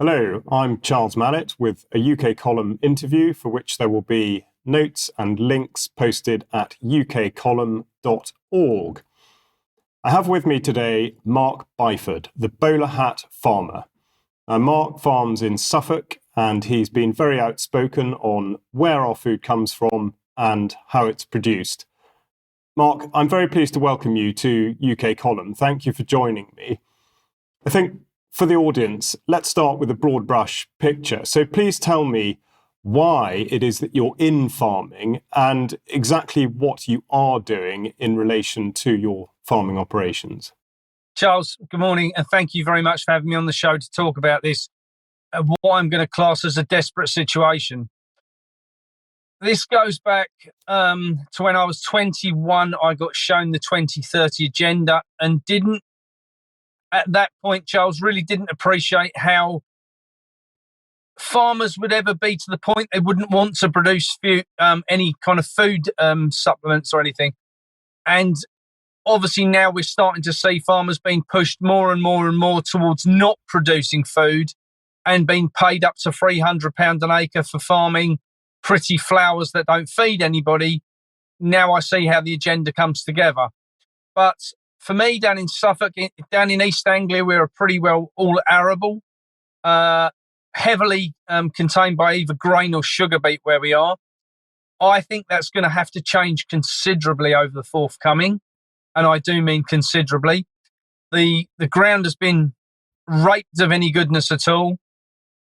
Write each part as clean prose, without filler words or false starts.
Hello, I'm Charles Mallet with a UK column interview for which there will be notes and links posted at ukcolumn.org. I have with me today Mark Byford, the bowler hat farmer. Now, Mark farms in Suffolk and he's been very outspoken on where our food comes from and how it's produced. Mark, I'm very pleased to welcome you to UK Column. Thank you for joining me. I think for the audience, let's start with a broad brush picture. So please tell me why it is that you're in farming and exactly what you are doing in relation to your farming operations. Charles, good morning, and thank you very much for having me on the show to talk about this, what I'm going to class as a desperate situation. This goes back to when I was 21. I got shown the 2030 agenda and didn't, at that point, Charles, really didn't appreciate how farmers would ever be to the point they wouldn't want to produce any kind of food supplements or anything. And obviously now we're starting to see farmers being pushed more and more and more towards not producing food and being paid up to £300 an acre for farming pretty flowers that don't feed anybody. Now I see how the agenda comes together. But for me, down in Suffolk, down in East Anglia, we're pretty well all arable, heavily contained by either grain or sugar beet where we are. I think that's going to have to change considerably over the forthcoming, and I do mean considerably. The ground has been raped of any goodness at all.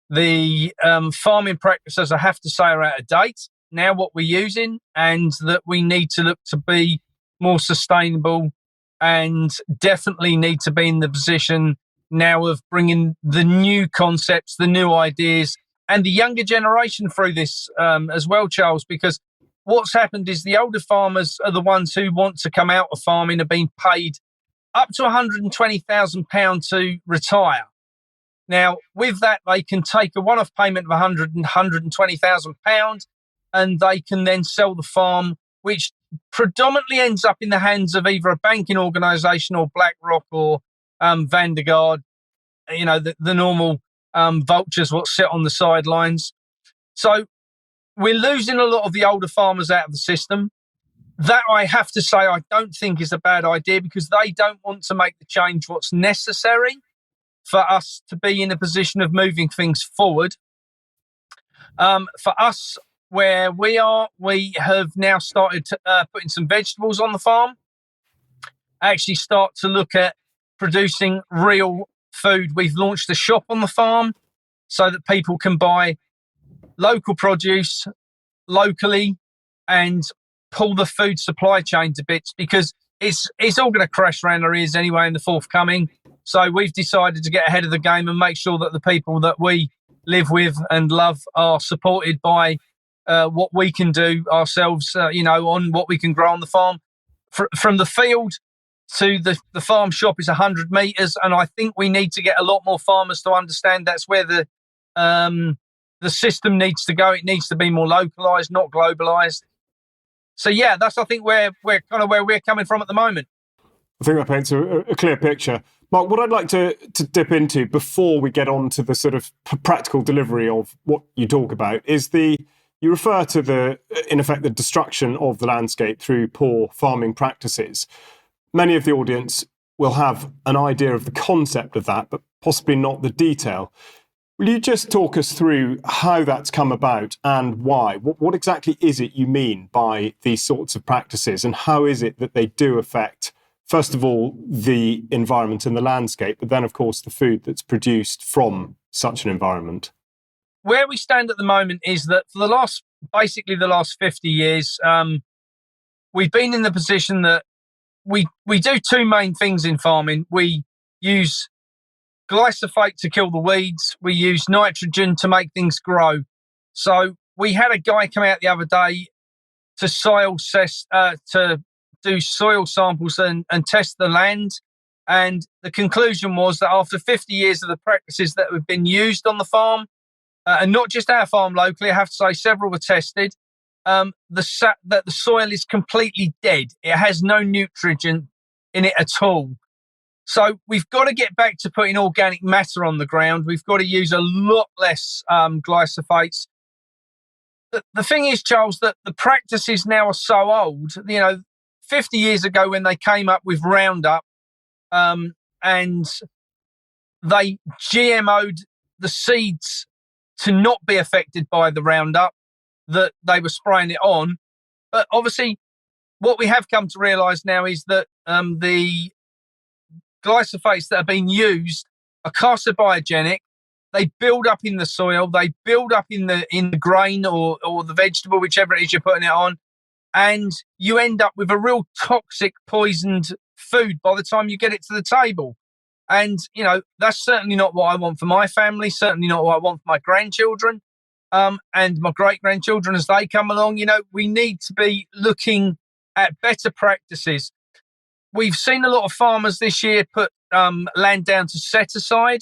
The farming practices, I have to say, are out of date now, what we're using, and that we need to look to be more sustainable and definitely need to be in the position now of bringing the new concepts, the new ideas, and the younger generation through this as well, Charles, because what's happened is the older farmers are the ones who want to come out of farming, are being paid up to £120,000 to retire. Now, with that, they can take a one-off payment of £120,000 and they can then sell the farm, which predominantly ends up in the hands of either a banking organisation or BlackRock or Vanguard, the normal vultures what sit on the sidelines. So we're losing a lot of the older farmers out of the system. That, I have to say, I don't think is a bad idea because they don't want to make the change what's necessary for us to be in a position of moving things forward. For us, where we are, we have now started putting some vegetables on the farm, actually start to look at producing real food. We've launched a shop on the farm so that people can buy local produce locally and pull the food supply chain to bits, because it's all going to crash around our ears anyway in the forthcoming. So we've decided to get ahead of the game and make sure that the people that we live with and love are supported by what we can do ourselves, on what we can grow on the farm. From the field to the farm shop is 100 metres, and I think we need to get a lot more farmers to understand that's where the system needs to go. It needs to be more localised, not globalised. So yeah, that's, I think, where we're coming from at the moment. I think that paints a clear picture. Mark, what I'd like to dip into before we get on to the sort of practical delivery of what you talk about is you refer to in effect, the destruction of the landscape through poor farming practices. Many of the audience will have an idea of the concept of that, but possibly not the detail. Will you just talk us through how that's come about and why? What exactly is it you mean by these sorts of practices, and how is it that they do affect, first of all, the environment and the landscape, but then, of course, the food that's produced from such an environment? Where we stand at the moment is that for the last 50 years, we've been in the position that we do two main things in farming. We use glyphosate to kill the weeds. We use nitrogen to make things grow. So we had a guy come out the other day to do soil samples and test the land. And the conclusion was that after 50 years of the practices that have been used on the farm, and not just our farm locally, I have to say several were tested, that the soil is completely dead. It has no nutrient in it at all. So we've got to get back to putting organic matter on the ground. We've got to use a lot less glyphosates. The thing is, Charles, that the practices now are so old. 50 years ago when they came up with Roundup, and they GMO'd the seeds to not be affected by the Roundup that they were spraying it on. But obviously, what we have come to realise now is that the glyphosates that are being used are carcinogenic. They build up in the soil. They build up in the grain or the vegetable, whichever it is you're putting it on, and you end up with a real toxic, poisoned food by the time you get it to the table. And that's certainly not what I want for my family. Certainly not what I want for my grandchildren, and my great grandchildren as they come along. We need to be looking at better practices. We've seen a lot of farmers this year put land down to set aside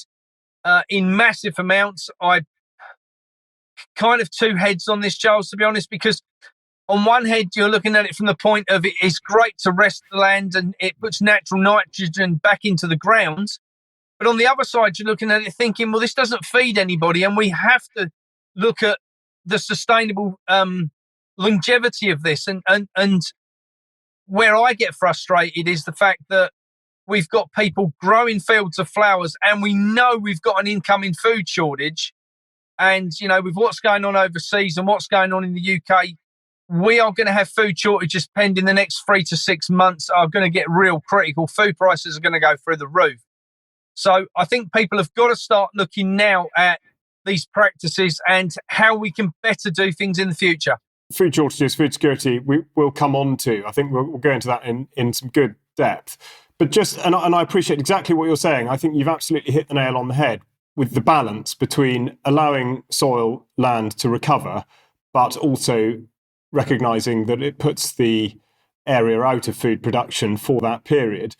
in massive amounts. I kind of two heads on this, Charles, to be honest, because on one head, you're looking at it from the point of it's great to rest the land and it puts natural nitrogen back into the ground. But on the other side, you're looking at it thinking, well, this doesn't feed anybody. And we have to look at the sustainable longevity of this. And where I get frustrated is the fact that we've got people growing fields of flowers and we know we've got an incoming food shortage. And, with what's going on overseas and what's going on in the UK, we are going to have food shortages pending the next 3 to 6 months are going to get real critical. Food prices are going to go through the roof. So I think people have got to start looking now at these practices and how we can better do things in the future. Food shortages, food security, we will come on to. I think we'll go into that in some good depth. But and I appreciate exactly what you're saying. I think you've absolutely hit the nail on the head with the balance between allowing soil, land to recover, but also recognising that it puts the area out of food production for that period.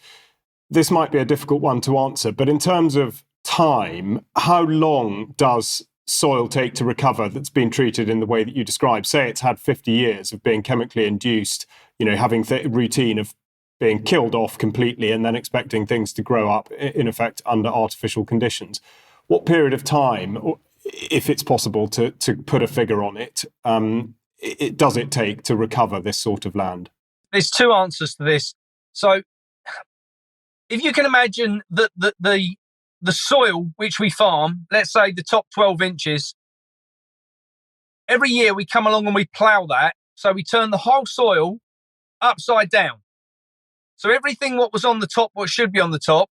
This might be a difficult one to answer, but in terms of time, how long does soil take to recover that's been treated in the way that you described? Say it's had 50 years of being chemically induced, having the routine of being killed off completely and then expecting things to grow up, in effect, under artificial conditions. What period of time, if it's possible to put a figure on it, does it take to recover this sort of land? There's two answers to this. So if you can imagine that the soil which we farm, let's say the top 12 inches, every year we come along and we plough that. So we turn the whole soil upside down. So everything what was on the top, what should be on the top,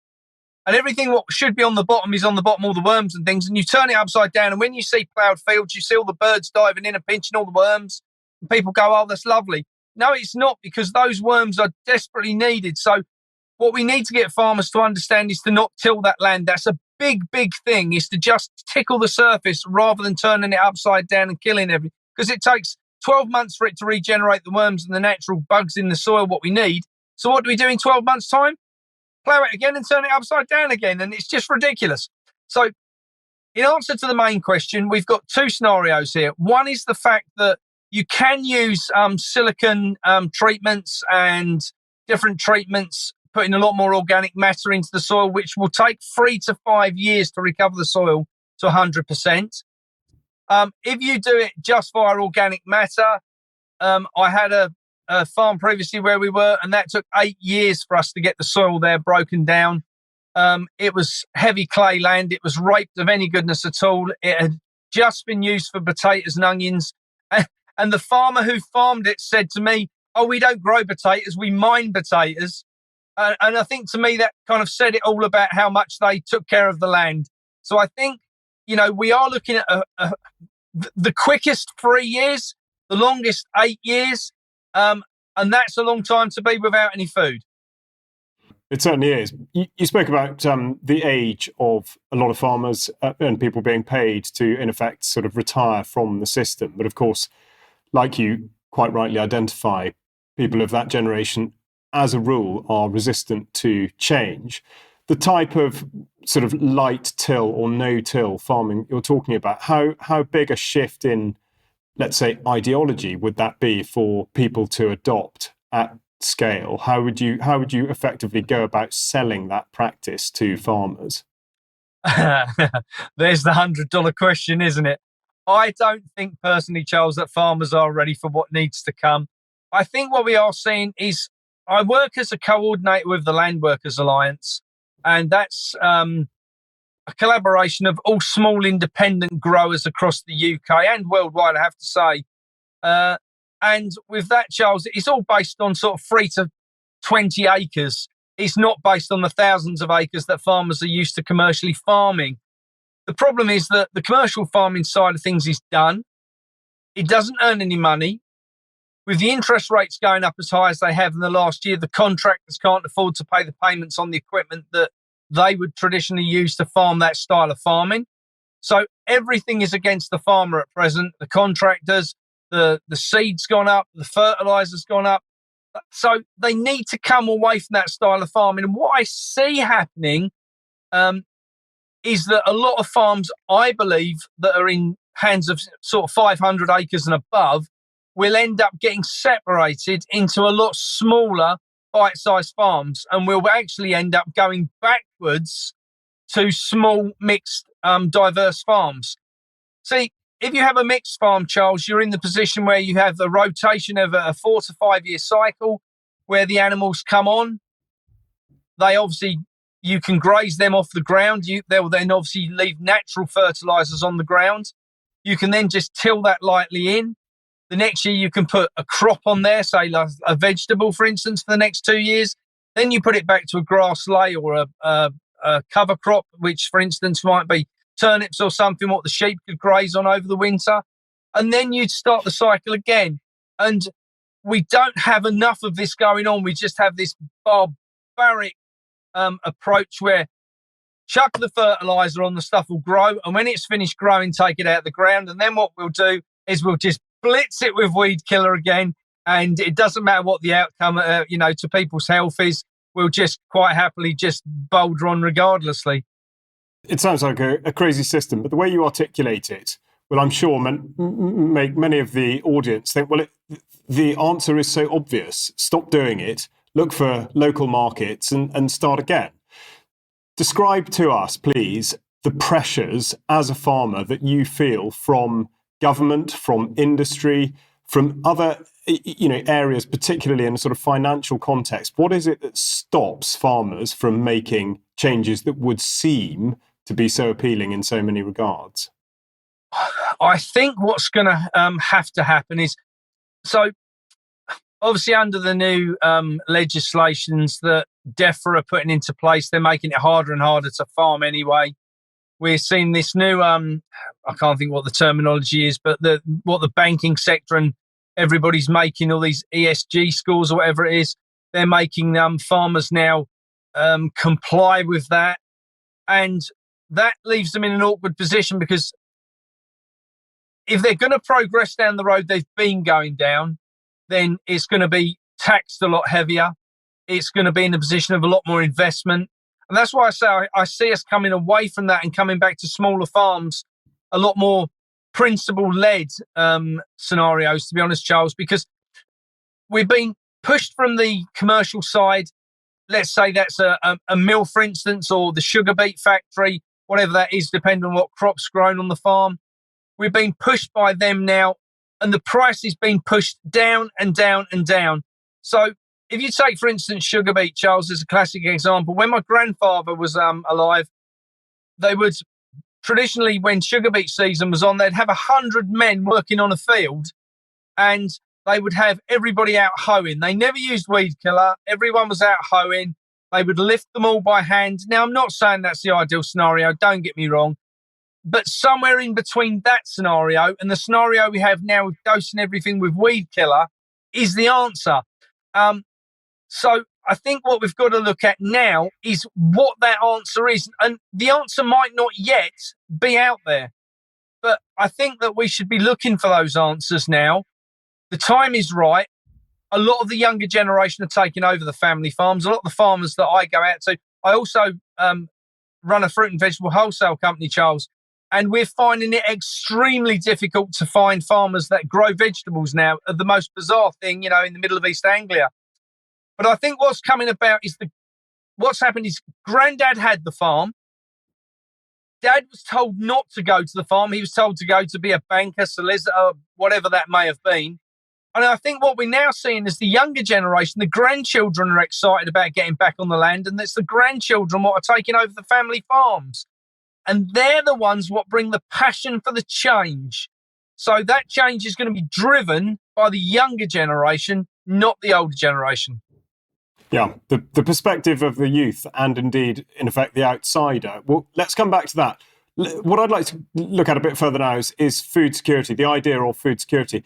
and everything what should be on the bottom is on the bottom, all the worms and things, and you turn it upside down, and when you see ploughed fields, you see all the birds diving in and pinching all the worms, and people go, oh, that's lovely. No, it's not, because those worms are desperately needed. So what we need to get farmers to understand is to not till that land. That's a big, big thing, is to just tickle the surface rather than turning it upside down and killing everything, because it takes 12 months for it to regenerate the worms and the natural bugs in the soil, what we need. So what do we do in 12 months' time? Plough it again and turn it upside down again, and it's just ridiculous. So in answer to the main question, we've got two scenarios here. One is the fact that you can use silicon treatments and different treatments, putting a lot more organic matter into the soil, which will take 3 to 5 years to recover the soil to 100%. If you do it just via organic matter, I had a farm previously where we were, and that took 8 years for us to get the soil there broken down. It was heavy clay land. It was raped of any goodness at all. It had just been used for potatoes and onions. And the farmer who farmed it said to me, oh, we don't grow potatoes, we mine potatoes. And I think to me that kind of said it all about how much they took care of the land. So I think, we are looking at the quickest 3 years, the longest 8 years. And that's a long time to be without any food. It certainly is. You spoke about the age of a lot of farmers and people being paid to, in effect, sort of retire from the system. But of course, like you quite rightly identify, people of that generation, as a rule, are resistant to change. The type of sort of light till or no-till farming you're talking about, how big a shift in, let's say, ideology would that be for people to adopt at scale, how would you effectively go about selling that practice to farmers? There's the $100 question, isn't it? I don't think personally, Charles, that farmers are ready for what needs to come. I think what we are seeing is I work as a coordinator with the Land Workers Alliance, and that's a collaboration of all small independent growers across the UK and worldwide, I have to say. And with that, Charles, it's all based on sort of 3 to 20 acres. It's not based on the thousands of acres that farmers are used to commercially farming. The problem is that the commercial farming side of things is done. It doesn't earn any money. With the interest rates going up as high as they have in the last year, the contractors can't afford to pay the payments on the equipment that they would traditionally use to farm that style of farming. So everything is against the farmer at present. The contractors, the seed's gone up, the fertilizer's gone up. So they need to come away from that style of farming. And what I see happening is that a lot of farms, I believe, that are in hands of sort of 500 acres and above will end up getting separated into a lot smaller bite-sized farms, and we'll actually end up going backwards to small, mixed, diverse farms. See, if you have a mixed farm, Charles, you're in the position where you have a rotation of a 4 to 5 year cycle where the animals come on. They obviously, you can graze them off the ground. They'll then obviously leave natural fertilizers on the ground. You can then just till that lightly in. The next year you can put a crop on there, say like a vegetable, for instance, for the next 2 years. Then you put it back to a grass lay or a cover crop, which, for instance, might be turnips or something, what the sheep could graze on over the winter. And then you'd start the cycle again. And we don't have enough of this going on. We just have this barbaric approach where chuck the fertilizer on, the stuff will grow. And when it's finished growing, take it out of the ground. And then what we'll do is we'll just blitz it with weed killer again. And it doesn't matter what the outcome, to people's health is. We'll just quite happily just boulder on regardlessly. It sounds like a crazy system, but the way you articulate it will, I'm sure, make many of the audience think, well, the answer is so obvious. Stop doing it, look for local markets and start again. Describe to us, please, the pressures as a farmer that you feel from government, from industry, from other areas, particularly in a sort of financial context. What is it that stops farmers from making changes that would seem to be so appealing in so many regards? I think what's going to have to happen is, so obviously under the new legislations that DEFRA are putting into place, they're making it harder and harder to farm anyway. We're seeing this new, I can't think what the terminology is, but what the banking sector and everybody's making, all these ESG scores or whatever it is, they're making farmers now comply with that. And that leaves them in an awkward position, because if they're going to progress down the road they've been going down, then it's going to be taxed a lot heavier. It's going to be in a position of a lot more investment. And that's why I say I see us coming away from that and coming back to smaller farms, a lot more principle-led scenarios, to be honest, Charles, because we've been pushed from the commercial side. Let's say that's a mill, for instance, or the sugar beet factory, whatever that is, depending on what crop's grown on the farm. We've been pushed by them now, and the price is being pushed down and down and down. So if you take, for instance, sugar beet, Charles, as a classic example, when my grandfather was alive, they would traditionally, when sugar beet season was on, they'd have 100 men working on a field, and they would have everybody out hoeing. They never used weed killer. Everyone was out hoeing. They would lift them all by hand. Now, I'm not saying that's the ideal scenario, don't get me wrong, but somewhere in between that scenario and the scenario we have now with dosing everything with weed killer is the answer. So I think what we've got to look at now is what that answer is. And the answer might not yet be out there, but I think that we should be looking for those answers now. The time is right. A lot of the younger generation are taking over the family farms. A lot of the farmers that I go out to, I also run a fruit and vegetable wholesale company, Charles, and we're finding it extremely difficult to find farmers that grow vegetables now. The most bizarre thing, in the middle of East Anglia. But I think what's coming about is what's happened is Granddad had the farm. Dad was told not to go to the farm. He was told to go to be a banker, solicitor, whatever that may have been. And I think what we're now seeing is the younger generation, the grandchildren are excited about getting back on the land, and it's the grandchildren what are taking over the family farms. And they're the ones what bring the passion for the change. So that change is going to be driven by the younger generation, not the older generation. Yeah, the perspective of the youth and indeed, in effect, the outsider. Well, let's come back to that. What I'd like to look at a bit further now is food security, the idea of food security.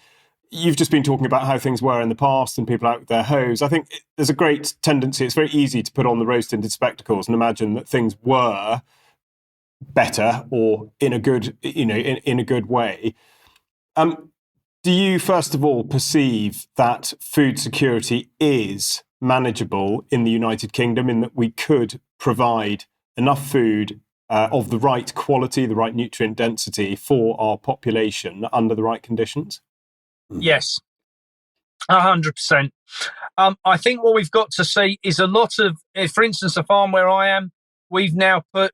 You've just been talking about how things were in the past and people out with their hoes. I think there's a great tendency. It's very easy to put on the rose-tinted spectacles and imagine that things were better or in a good, in a good way. Do you, first of all, perceive that food security is manageable in the United Kingdom, in that we could provide enough food of the right quality, the right nutrient density for our population under the right conditions? Yes, 100%. I think what we've got to see is a lot of, for instance, a farm where I am, we've now put,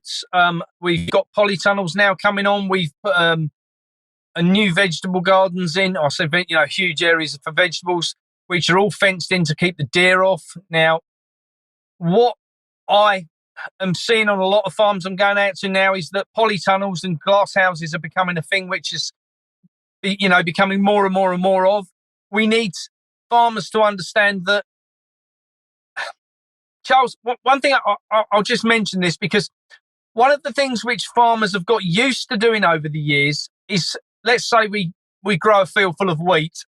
we've got polytunnels now coming on. We've put a new vegetable gardens in. I said, huge areas for vegetables, which are all fenced in to keep the deer off. Now, what I am seeing on a lot of farms I'm going out to now is that polytunnels and glass houses are becoming a thing which is, becoming more and more and more of. We need farmers to understand that. Charles, one thing I'll just mention this, because one of the things which farmers have got used to doing over the years is, let's say we grow a field full of wheat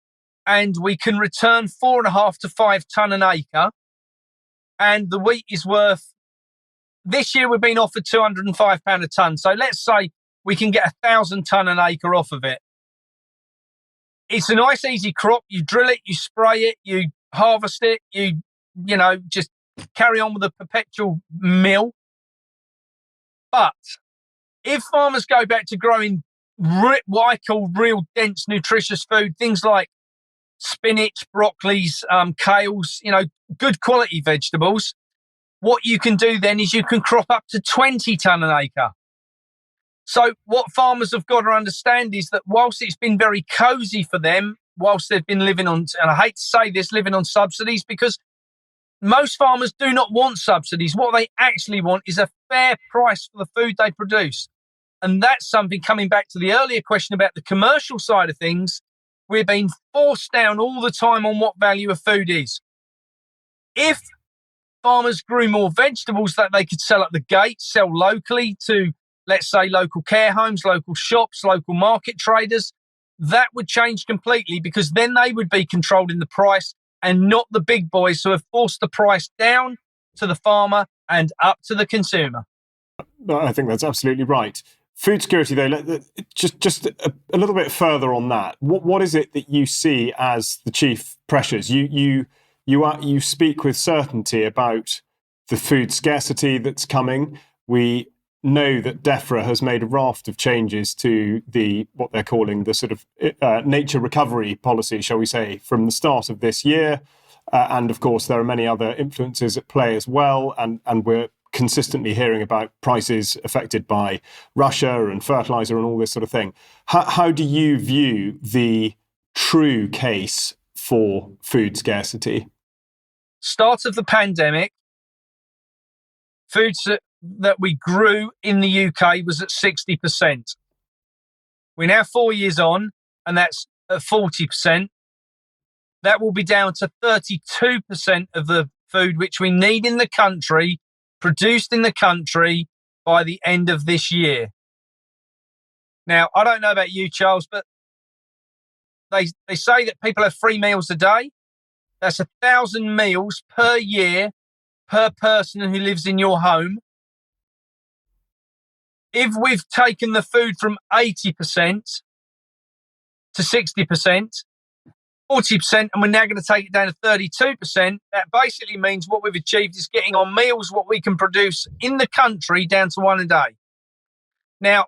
and we can return 4.5 to 5 tonne an acre, and the wheat is worth, this year we've been offered £205 a tonne. So let's say we can get 1,000 tonne an acre off of it. It's a nice, easy crop. You drill it, you spray it, you harvest it, you just carry on with a perpetual mill. But if farmers go back to growing what I call real dense, nutritious food, things like spinach, broccolis, kales, good quality vegetables, what you can do then is you can crop up to 20 tonne an acre. So what farmers have got to understand is that whilst it's been very cosy for them, whilst they've been living on, and I hate to say this, living on subsidies, because most farmers do not want subsidies. What they actually want is a fair price for the food they produce. And that's something, coming back to the earlier question about the commercial side of things, we're being forced down all the time on what value of food is. If farmers grew more vegetables that they could sell at the gate, sell locally to, let's say, local care homes, local shops, local market traders, that would change completely, because then they would be controlling the price and not the big boys who have forced the price down to the farmer and up to the consumer. I think that's absolutely right. Food security, though, just a little bit further on that. What is it that you see as the chief pressures? You speak with certainty about the food scarcity that's coming. We know that DEFRA has made a raft of changes to what they're calling the sort of nature recovery policy, shall we say, from the start of this year. And of course, there are many other influences at play as well. And we're consistently hearing about prices affected by Russia and fertilizer and all this sort of thing. How do you view the true case for food scarcity? Start of the pandemic, foods that we grew in the UK was at 60%. We're now 4 years on, and that's at 40%. That will be down to 32% of the food which we need in the country, produced in the country, by the end of this year. Now, I don't know about you, Charles, but they say that people have 3 meals a day. That's 1,000 meals per year per person who lives in your home. If we've taken the food from 80% to 60%, 40%, and we're now going to take it down to 32%, that basically means what we've achieved is getting our meals, what we can produce in the country, down to 1 a day. Now,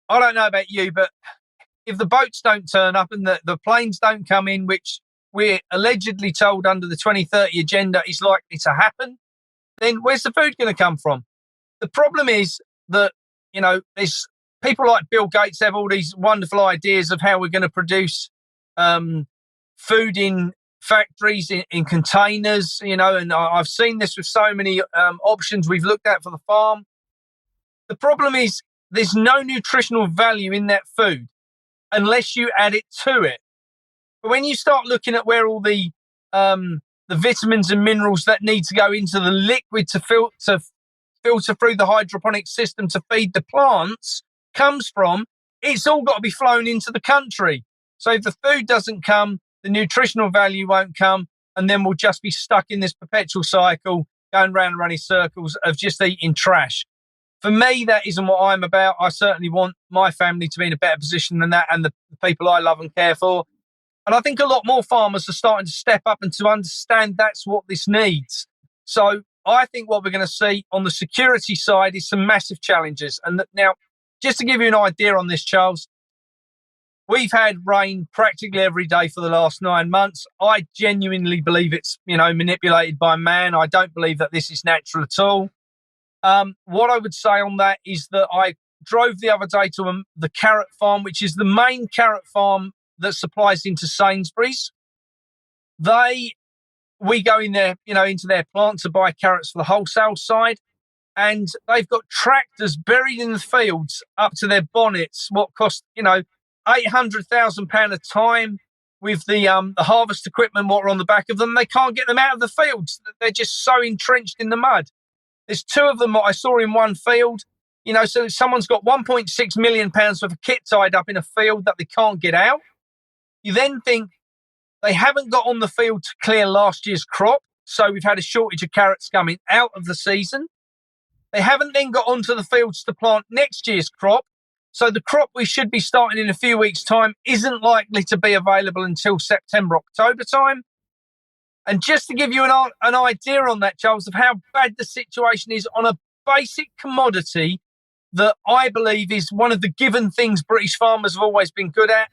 I don't know about you, but if the boats don't turn up and the planes don't come in, which we're allegedly told under the 2030 agenda is likely to happen, then where's the food going to come from? The problem is that, there's people like Bill Gates have all these wonderful ideas of how we're going to produce food in factories, in containers, and I've seen this with so many options we've looked at for the farm. The problem is there's no nutritional value in that food unless you add it to it. But when you start looking at where all the vitamins and minerals that need to go into the liquid to filter through the hydroponic system to feed the plants comes from, it's all got to be flown into the country. So if the food doesn't come, the nutritional value won't come, and then we'll just be stuck in this perpetual cycle, going round and round in circles of just eating trash. For me, that isn't what I'm about. I certainly want my family to be in a better position than that, and the people I love and care for. And I think a lot more farmers are starting to step up and to understand that's what this needs. So I think what we're going to see on the security side is some massive challenges. And now, just to give you an idea on this, Charles, we've had rain practically every day for the last 9 months. I genuinely believe it's, manipulated by man. I don't believe that this is natural at all. What I would say on that is that I drove the other day to the carrot farm, which is the main carrot farm that supplies into Sainsbury's. We go in there, into their plant to buy carrots for the wholesale side, and they've got tractors buried in the fields up to their bonnets, what cost, £800,000 a time with the harvest equipment, what are on the back of them. They can't get them out of the fields. They're just so entrenched in the mud. There's two of them that I saw in one field, so someone's got £1.6 million worth of kit tied up in a field that they can't get out. You then think they haven't got on the field to clear last year's crop, so we've had a shortage of carrots coming out of the season. They haven't then got onto the fields to plant next year's crop, so the crop we should be starting in a few weeks' time isn't likely to be available until September, October time. And just to give you an idea on that, Charles, of how bad the situation is on a basic commodity that I believe is one of the given things British farmers have always been good at.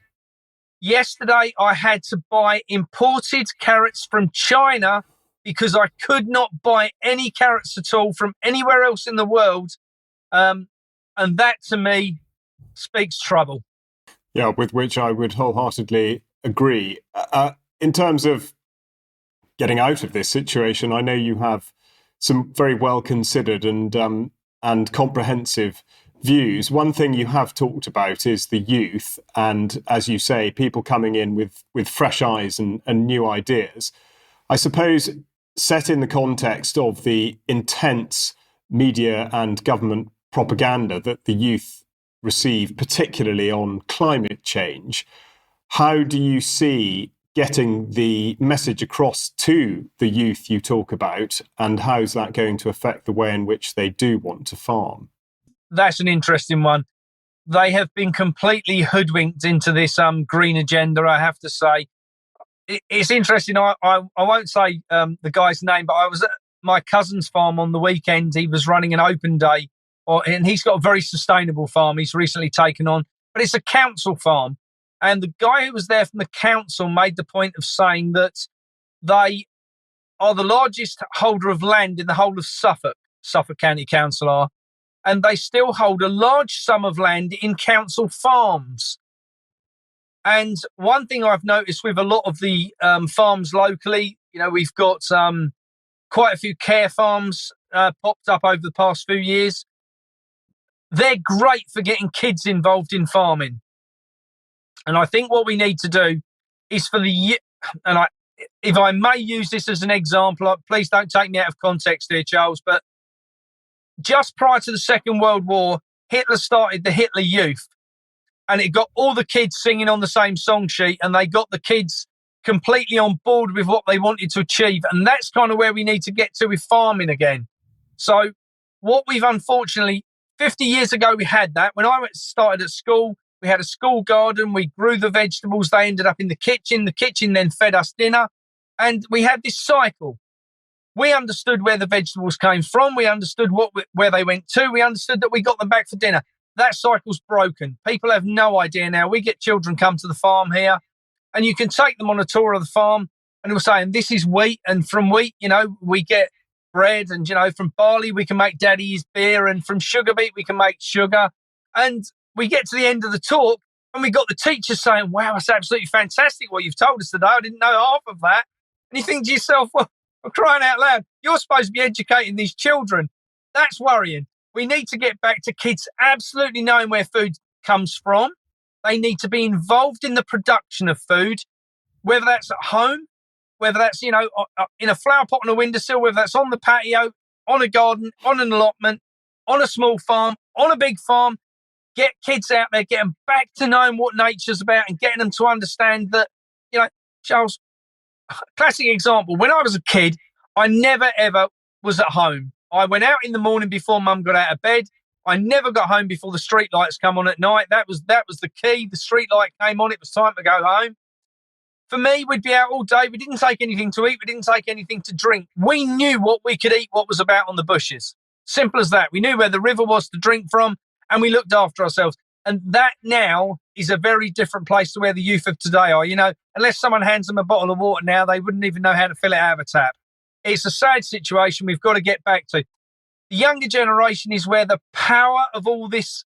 Yesterday, I had to buy imported carrots from China because I could not buy any carrots at all from anywhere else in the world. And that, to me, speaks trouble. Yeah, with which I would wholeheartedly agree. In terms of getting out of this situation, I know you have some very well considered and comprehensive views. One thing you have talked about is the youth, and as you say, people coming in with fresh eyes and new ideas. I suppose, set in the context of the intense media and government propaganda that the youth receive, particularly on climate change, how do you see getting the message across to the youth you talk about, and how's that going to affect the way in which they do want to farm? That's an interesting one. They have been completely hoodwinked into this green agenda, I have to say. It's interesting. I won't say the guy's name, but I was at my cousin's farm on the weekend. He was running an open day, and he's got a very sustainable farm he's recently taken on, but it's a council farm. And the guy who was there from the council made the point of saying that they are the largest holder of land in the whole of Suffolk County Council are, and they still hold a large sum of land in council farms. And one thing I've noticed with a lot of the farms locally, we've got quite a few care farms popped up over the past few years. They're great for getting kids involved in farming. And I think what we need to do is if I may use this as an example, please don't take me out of context here, Charles, but just prior to the Second World War, Hitler started the Hitler Youth, and it got all the kids singing on the same song sheet, and they got the kids completely on board with what they wanted to achieve. And that's kind of where we need to get to with farming again. So what we've unfortunately, 50 years ago, we had that. When I started at school, we had a school garden. We grew the vegetables. They ended up in the kitchen. The kitchen then fed us dinner. And we had this cycle. We understood where the vegetables came from. We understood where they went to. We understood that we got them back for dinner. That cycle's broken. People have no idea now. We get children come to the farm here, and you can take them on a tour of the farm. and we're saying this is wheat, and from wheat, we get bread, and from barley we can make daddy's beer, and from sugar beet we can make sugar. And we get to the end of the talk, and we got the teacher saying, "Wow, that's absolutely fantastic what you've told us today. I didn't know half of that." And you think to yourself, well, we're crying out loud, you're supposed to be educating these children. That's worrying. We need to get back to kids absolutely knowing where food comes from. They need to be involved in the production of food, whether that's at home, whether that's, in a flower pot on a windowsill, whether that's on the patio, on a garden, on an allotment, on a small farm, on a big farm. Get kids out there, get them back to knowing what nature's about, and getting them to understand that, Charles, classic example, when I was a kid, I never ever was at home. I went out in the morning before mum got out of bed. I never got home before the street lights come on at night. That was the key. The street light came on, it was time to go home. For me, we'd be out all day. We didn't take anything to eat. We didn't take anything to drink. We knew what we could eat, what was about on the bushes. Simple as that. We knew where the river was to drink from, and we looked after ourselves. And that now is a very different place to where the youth of today are. Unless someone hands them a bottle of water now, they wouldn't even know how to fill it out of a tap. It's a sad situation we've got to get back to. The younger generation is where the power of all this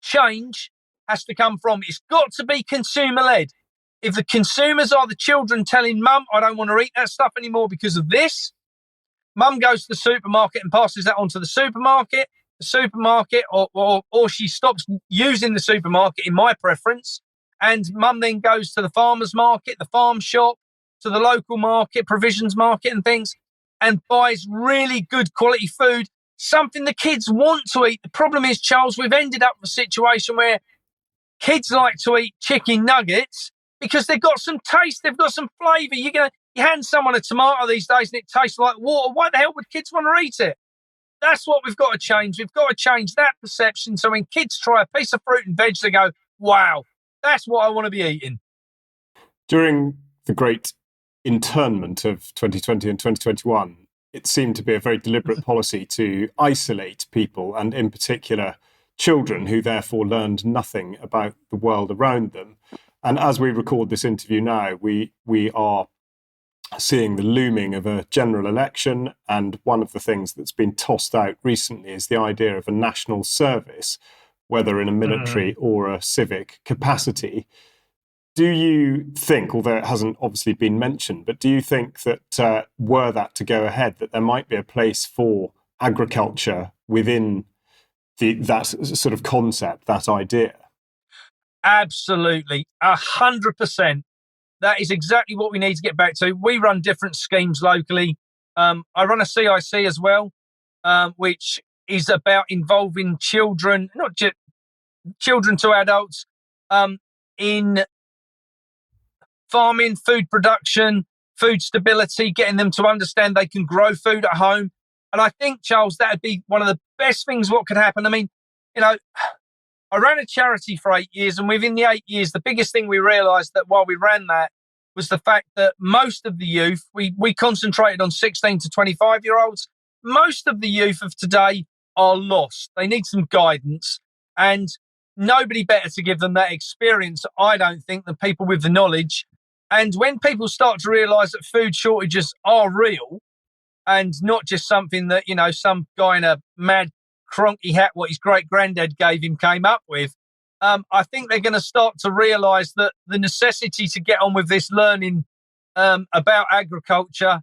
change has to come from. It's got to be consumer-led. If the consumers are the children telling mum, I don't want to eat that stuff anymore because of this, mum goes to the supermarket and passes that on to the supermarket, or she stops using the supermarket, in my preference, and mum then goes to the farmer's market, the farm shop, to the local market, provisions market and things, and buys really good quality food, something the kids want to eat. The problem is, Charles, we've ended up with a situation where kids like to eat chicken nuggets because they've got some taste, they've got some flavour. You hand someone a tomato these days and it tastes like water. Why the hell would kids want to eat it? That's what we've got to change. We've got to change that perception. So when kids try a piece of fruit and veg, they go, wow, that's what I want to be eating. During the great internment of 2020 and 2021, it seemed to be a very deliberate policy to isolate people, and in particular children, who therefore learned nothing about the world around them. And as we record this interview now, we are seeing the looming of a general election, and one of the things that's been tossed out recently is the idea of a national service, whether in a military or a civic capacity. Do you think, although it hasn't obviously been mentioned, but do you think that were that to go ahead, that there might be a place for agriculture within that sort of concept, that idea? Absolutely, 100%. That is exactly what we need to get back to. We run different schemes locally. I run a CIC as well, which is about involving children, not just children to adults, in farming, food production, food stability, getting them to understand they can grow food at home. And I think, Charles, that would be one of the best things what could happen. I mean, I ran a charity for 8 years, and within the 8 years, the biggest thing we realised that while we ran that was the fact that most of the youth, we concentrated on 16 to 25-year-olds, most of the youth of today are lost. They need some guidance, and nobody better to give them that experience, I don't think, than people with the knowledge. And when people start to realise that food shortages are real and not just something that, some guy in a mad cronky hat, what his great-granddad gave him, came up with, I think they're going to start to realise that the necessity to get on with this learning about agriculture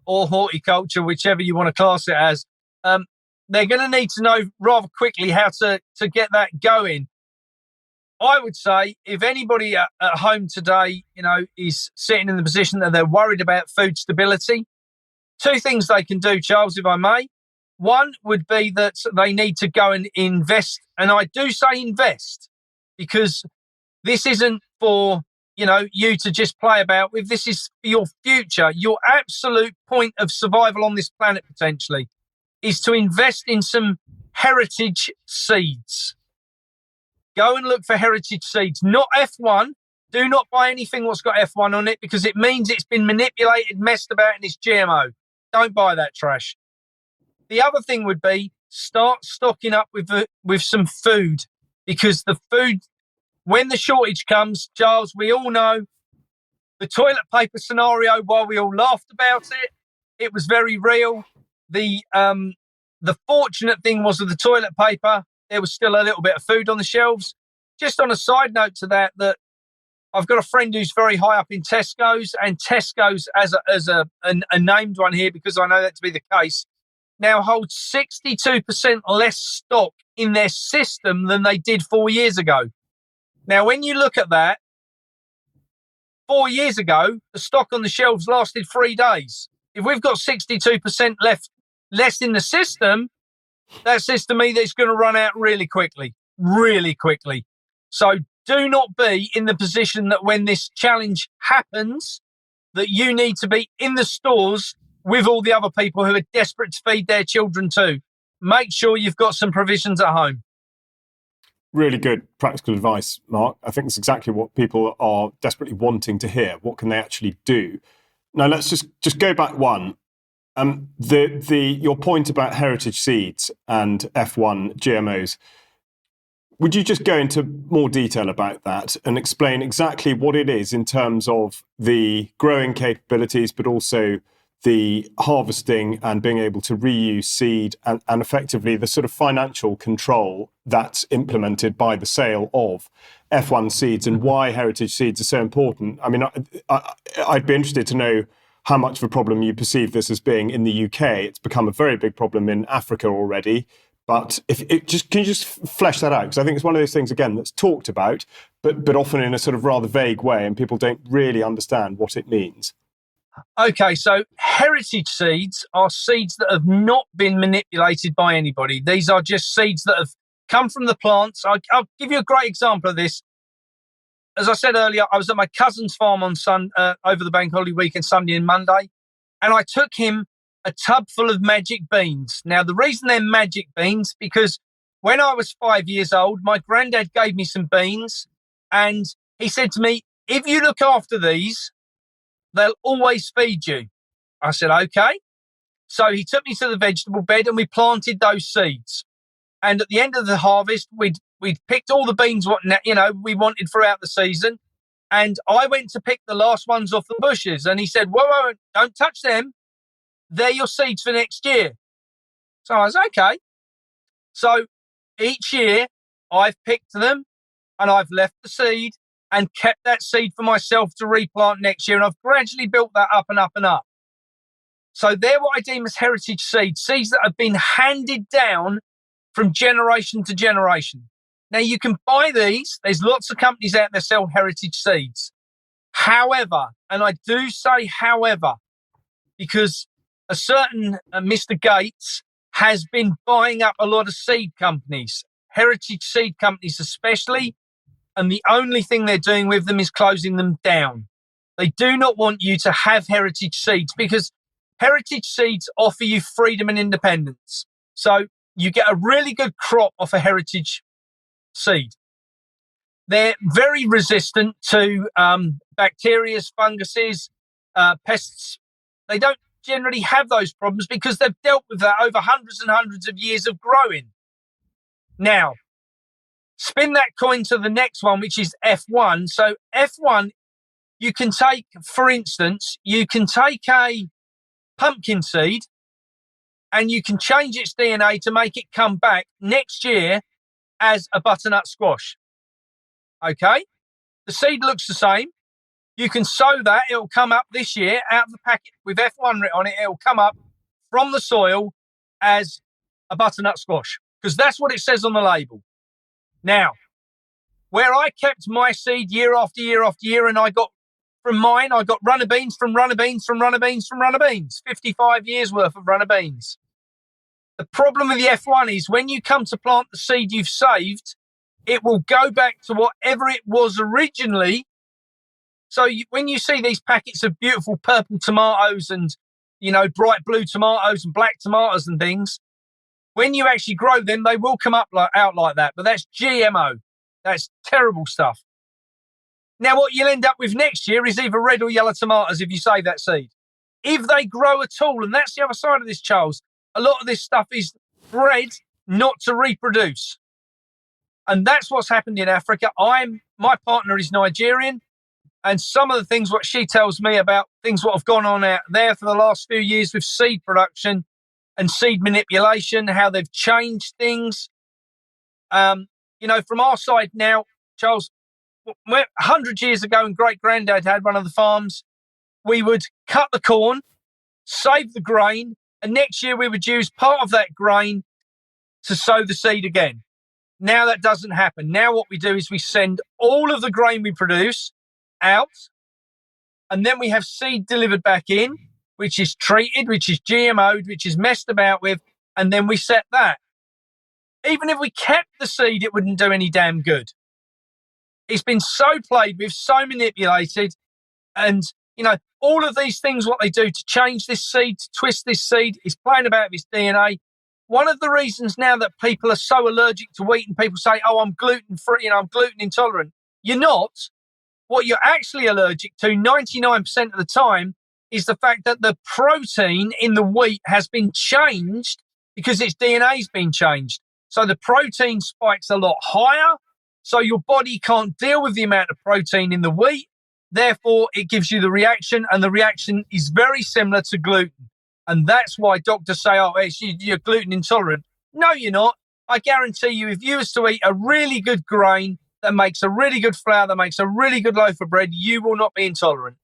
or horticulture, whichever you want to class it as, they're going to need to know rather quickly how to get that going. I would say if anybody at home today, is sitting in the position that they're worried about food stability, two things they can do, Charles, if I may. One would be that they need to go and invest. And I do say invest because this isn't for, you to just play about with. This is for your future. Your absolute point of survival on this planet potentially is to invest in some heritage seeds. Go and look for heritage seeds, not F1. Do not buy anything that's got F1 on it because it means it's been manipulated, messed about, and it's GMO. Don't buy that trash. The other thing would be start stocking up with some food, because the food, when the shortage comes, Charles, we all know The toilet paper scenario, while we all laughed about it, it was very real. The fortunate thing was with the toilet paper, there was still a little bit of food on the shelves. Just on a side note to that I've got a friend who's very high up in Tesco's, and Tesco's, as a named one here because I know that to be the case, now holds 62% less stock in their system than they did 4 years ago. Now, when you look at that, 4 years ago, the stock on the shelves lasted 3 days. If we've got 62% less in the system, that says to me that it's going to run out really quickly. So do not be in the position that when this challenge happens, that you need to be in the stores with all the other people who are desperate to feed their children too. Make sure you've got some provisions at home. Really good practical advice, Mark. I think it's exactly what people are desperately wanting to hear. What can they actually do? Now, let's just go back one. Your point about heritage seeds and F1 GMOs. Would you just go into more detail about that and explain exactly what it is in terms of the growing capabilities, but also the harvesting and being able to reuse seed and effectively the sort of financial control that's implemented by the sale of F1 seeds and why heritage seeds are so important? I mean, I'd be interested to know how much of a problem you perceive this as being in the UK. It's become a very big problem in Africa already. But can you just flesh that out? Because I think it's one of those things, again, that's talked about, but often in a sort of rather vague way, and people don't really understand what it means. Okay, so heritage seeds are seeds that have not been manipulated by anybody. These are just seeds that have come from the plants. I'll give you a great example of this. As I said earlier, I was at my cousin's farm on over the bank holiday weekend, Sunday and Monday, and I took him a tub full of magic beans. Now, the reason they're magic beans, because when I was 5 years old, my granddad gave me some beans, and he said to me, if you look after these, they'll always feed you. I said, okay. So he took me to the vegetable bed and we planted those seeds. And at the end of the harvest, we'd picked all the beans we wanted throughout the season. And I went to pick the last ones off the bushes. And he said, whoa, don't touch them. They're your seeds for next year. So I was okay. So each year I've picked them and I've left the seed and kept that seed for myself to replant next year. And I've gradually built that up and up and up. So they're what I deem as heritage seeds that have been handed down from generation to generation. Now, you can buy these. There's lots of companies out there sell heritage seeds. However, and I do say however, because a certain Mr. Gates has been buying up a lot of seed companies, heritage seed companies especially, and the only thing they're doing with them is closing them down. They do not want you to have heritage seeds because heritage seeds offer you freedom and independence. So you get a really good crop off a heritage seed. They're very resistant to bacteria, funguses, pests. They don't generally have those problems because they've dealt with that over hundreds and hundreds of years of growing. Now, spin that coin to the next one, which is F1. So F1, you can take, for instance, you can take a pumpkin seed and you can change its DNA to make it come back next year as a butternut squash. Okay? The seed looks the same. You can sow that. It'll come up this year out of the packet with F1 written on it. It'll come up from the soil as a butternut squash because that's what it says on the label. Now, where I kept my seed year after year after year, and I got runner beans from runner beans from runner beans from runner beans, 55 years worth of runner beans. The problem with the F1 is when you come to plant the seed you've saved, it will go back to whatever it was originally. So when you see these packets of beautiful purple tomatoes and, bright blue tomatoes and black tomatoes and things, when you actually grow them, they will come up out like that. But that's GMO. That's terrible stuff. Now, what you'll end up with next year is either red or yellow tomatoes if you save that seed. If they grow at all, and that's the other side of this, Charles, a lot of this stuff is bred not to reproduce. And that's what's happened in Africa. My partner is Nigerian, And some of the things what she tells me about things what have gone on out there for the last few years with seed production and seed manipulation, how they've changed things. From our side now, Charles, 100 years ago, when great granddad had one of the farms, we would cut the corn, save the grain, and next year we would use part of that grain to sow the seed again. Now that doesn't happen. Now what we do is we send all of the grain we produce out, and then we have seed delivered back in, which is treated, which is GMO'd, which is messed about with, and then we set that. Even if we kept the seed, it wouldn't do any damn good. It's been so played with, so manipulated, and all of these things, what they do to change this seed, to twist this seed, is playing about with its DNA. One of the reasons now that people are so allergic to wheat, and people say, oh, I'm gluten-free, I'm gluten intolerant. You're not. What you're actually allergic to 99% of the time is the fact that the protein in the wheat has been changed because its DNA's been changed. So the protein spikes a lot higher, so your body can't deal with the amount of protein in the wheat. Therefore, it gives you the reaction, and the reaction is very similar to gluten. And that's why doctors say, oh, you're gluten intolerant. No, you're not. I guarantee you, if you was to eat a really good grain that makes a really good flour, that makes a really good loaf of bread, you will not be intolerant.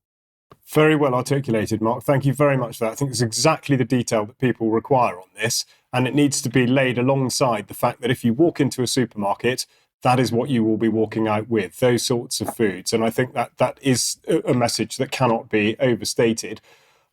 Very well articulated, Mark. Thank you very much for that. I think it's exactly the detail that people require on this, and it needs to be laid alongside the fact that if you walk into a supermarket, that is what you will be walking out with, those sorts of foods. And I think that is a message that cannot be overstated.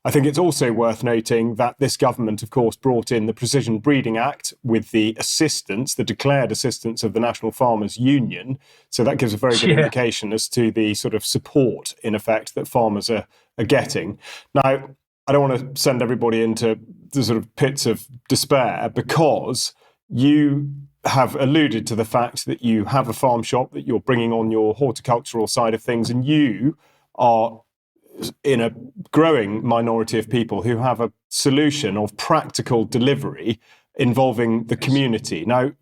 I think it's also worth noting that this government, of course, brought in the Precision Breeding Act with the assistance, the declared assistance of the National Farmers Union. So that gives a very good indication as to the sort of support, in effect, that farmers are getting. Now, I don't want to send everybody into the sort of pits of despair, because you have alluded to the fact that you have a farm shop, that you're bringing on your horticultural side of things, and you are in a growing minority of people who have a solution of practical delivery involving the community. Now,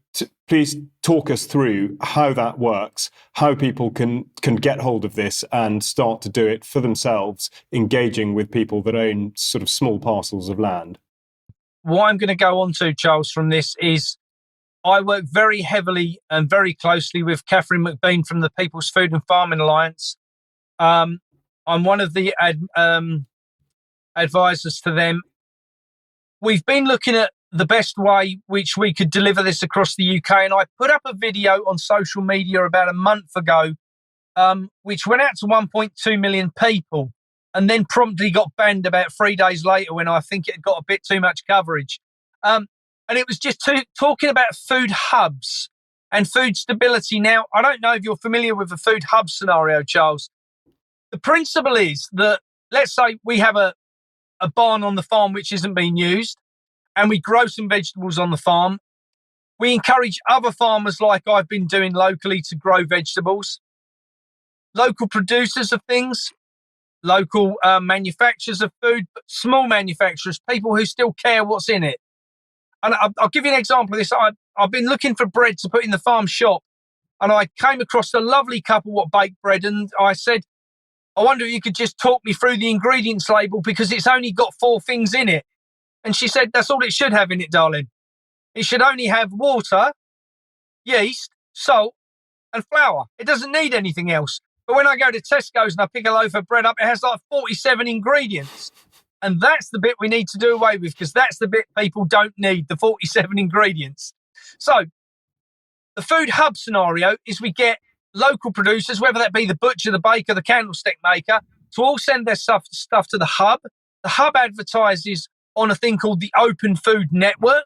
please talk us through how that works, how people can get hold of this and start to do it for themselves, engaging with people that own sort of small parcels of land. What I'm going to go on to, Charles, from this is I work very heavily and very closely with Catherine McBean from the People's Food and Farming Alliance. I'm one of the advisors to them. We've been looking at the best way which we could deliver this across the UK, and I put up a video on social media about a month ago, which went out to 1.2 million people, and then promptly got banned about 3 days later when I think it had got a bit too much coverage. And it was just talking about food hubs and food stability. Now, I don't know if you're familiar with the food hub scenario, Charles. The principle is that, let's say we have a barn on the farm which isn't being used, and we grow some vegetables on the farm. We encourage other farmers, like I've been doing locally, to grow vegetables. Local producers of things, local manufacturers of food, but small manufacturers, people who still care what's in it. And I'll give you an example of this. I've been looking for bread to put in the farm shop, and I came across a lovely couple what baked bread, and I said, I wonder if you could just talk me through the ingredients label, because it's only got 4 things in it. And she said, that's all it should have in it, darling. It should only have water, yeast, salt, and flour. It doesn't need anything else. But when I go to Tesco's and I pick a loaf of bread up, it has like 47 ingredients. And that's the bit we need to do away with, because that's the bit people don't need, the 47 ingredients. So the food hub scenario is we get local producers, whether that be the butcher, the baker, the candlestick maker, to all send their stuff to the hub. The hub advertises on a thing called the Open Food Network.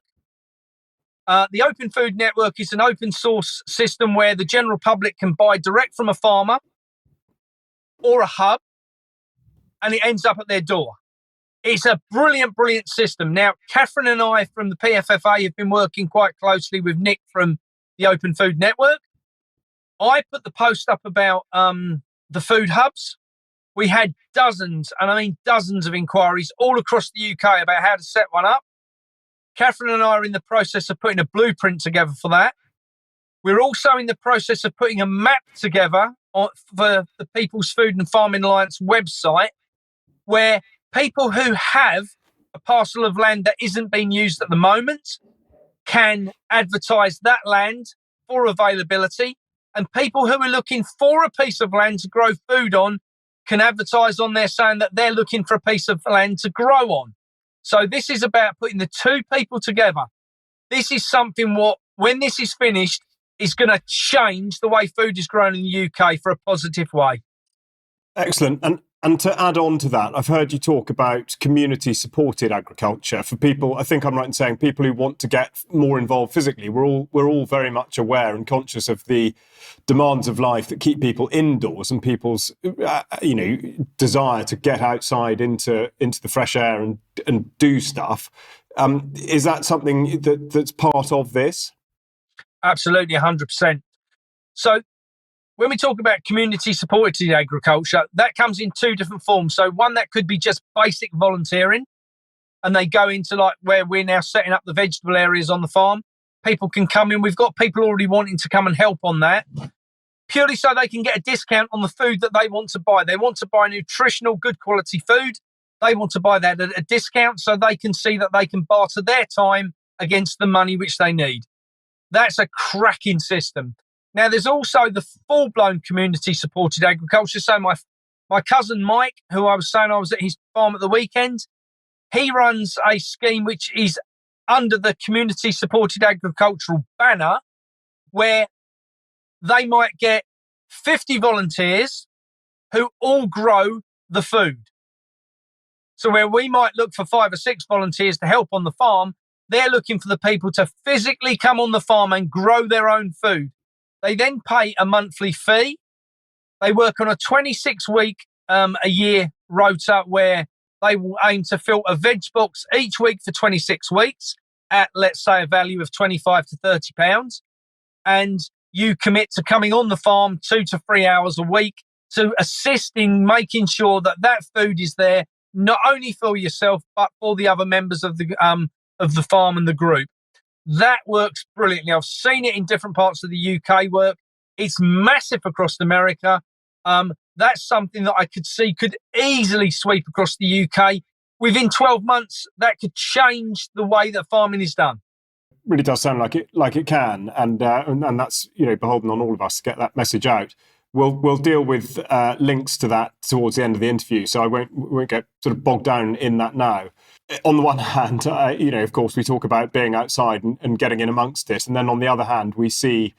The Open Food Network is an open source system where the general public can buy direct from a farmer or a hub, and it ends up at their door. It's a brilliant, brilliant system. Now, Catherine and I from the PFFA have been working quite closely with Nick from the Open Food Network. I put the post up about the food hubs. We had dozens, and I mean dozens of inquiries all across the UK about how to set one up. Catherine and I are in the process of putting a blueprint together for that. We're also in the process of putting a map together for the People's Food and Farming Alliance website, where people who have a parcel of land that isn't being used at the moment can advertise that land for availability, and people who are looking for a piece of land to grow food on can advertise on there saying that they're looking for a piece of land to grow on. So this is about putting the two people together. This is something what, when this is finished, is going to change the way food is grown in the UK for a positive way. Excellent. And to add on to that, I've heard you talk about community-supported agriculture for people. I think I'm right in saying people who want to get more involved physically. We're all very much aware and conscious of the demands of life that keep people indoors and people's desire to get outside into the fresh air and do stuff. Is that something that's part of this? Absolutely, 100%. So when we talk about community-supported agriculture, that comes in two different forms. So one that could be just basic volunteering, and they go into like where we're now setting up the vegetable areas on the farm. People can come in. We've got people already wanting to come and help on that, purely so they can get a discount on the food that they want to buy. They want to buy nutritional, good quality food. They want to buy that at a discount so they can see that they can barter their time against the money which they need. That's a cracking system. Now, there's also the full-blown community-supported agriculture. So my cousin Mike, who I was saying I was at his farm at the weekend, he runs a scheme which is under the community-supported agricultural banner, where they might get 50 volunteers who all grow the food. So where we might look for 5 or 6 volunteers to help on the farm, they're looking for the people to physically come on the farm and grow their own food. They then pay a monthly fee. They work on a 26-week a year rota where they will aim to fill a veg box each week for 26 weeks at, let's say, a value of £25 to £30. And you commit to coming on the farm 2 to 3 hours a week to assist in making sure that that food is there, not only for yourself, but for the other members of the farm and the group. That works brilliantly. I've seen it in different parts of the UK work. It's massive across America. That's something that I could see could easily sweep across the UK. Within 12 months, that could change the way that farming is done. Really does sound like it can, and that's beholden on all of us to get that message out. We'll deal with links to that towards the end of the interview, so I won't get sort of bogged down in that now. On the one hand, of course, we talk about being outside and getting in amongst it, and then on the other hand, we see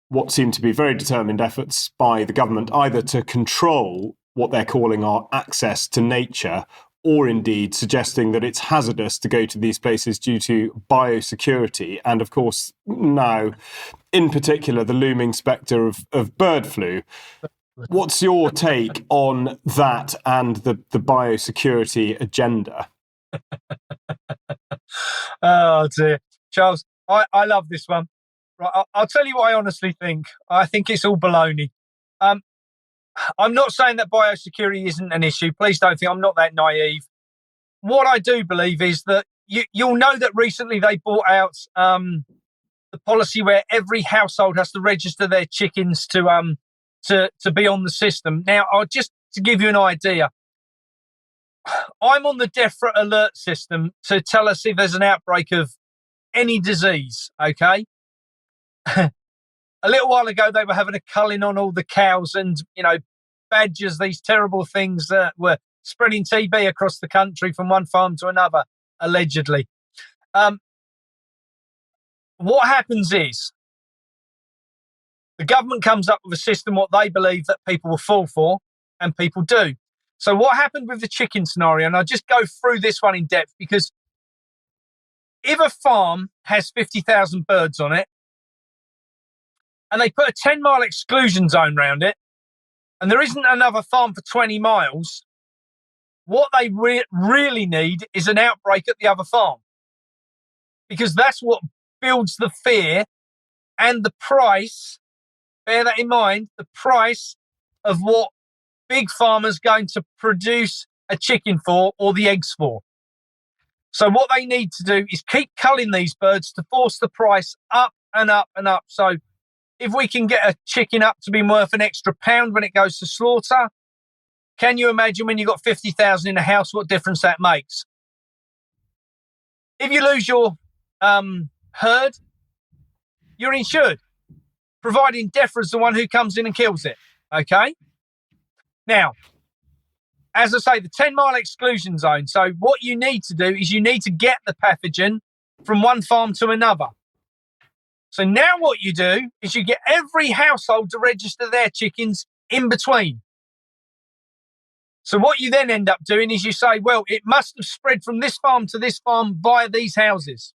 what seem to be very determined efforts by the government either to control what they're calling our access to nature, or indeed suggesting that it's hazardous to go to these places due to biosecurity. And of course, now, in particular, the looming spectre of bird flu. What's your take on that and the biosecurity agenda? Oh, dear. Charles, I love this one. Right, I'll tell you what I honestly think. I think it's all baloney. I'm not saying that biosecurity isn't an issue. Please don't think I'm not that naive. What I do believe is that you'll know that recently they brought out the policy where every household has to register their chickens to be on the system. Now, just to give you an idea, I'm on the death threat alert system to tell us if there's an outbreak of any disease, okay? A little while ago, they were having a culling on all the cows and, badgers, these terrible things that were spreading TB across the country from one farm to another, allegedly. What happens is the government comes up with a system, what they believe that people will fall for, and people do. So what happened with the chicken scenario, and I'll just go through this one in depth, because if a farm has 50,000 birds on it, and they put a 10-mile exclusion zone around it, and there isn't another farm for 20 miles, what they really need is an outbreak at the other farm. Because that's what builds the fear and the price, bear that in mind, the price of what big farmers going to produce a chicken for or the eggs for. So what they need to do is keep culling these birds to force the price up and up and up. So if we can get a chicken up to be worth an extra £1 when it goes to slaughter, can you imagine when you've got 50,000 in a house, what difference that makes? If you lose your herd, you're insured, providing DEFRA's the one who comes in and kills it. Okay? Now, as I say, the 10-mile exclusion zone. So what you need to do is you need to get the pathogen from one farm to another. So now what you do is you get every household to register their chickens in between. So what you then end up doing is you say, well, it must have spread from this farm to this farm via these houses.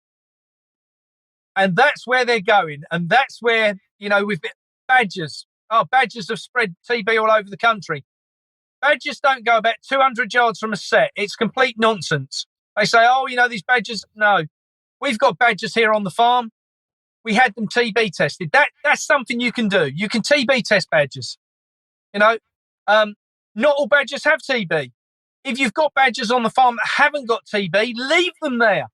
And that's where they're going. And that's where, we've got badgers. Oh, badgers have spread TB all over the country. Badgers don't go about 200 yards from a set. It's complete nonsense. They say, these badgers. No, we've got badgers here on the farm. We had them TB tested. That's something you can do. You can TB test badgers. Not all badgers have TB. If you've got badgers on the farm that haven't got TB, leave them there.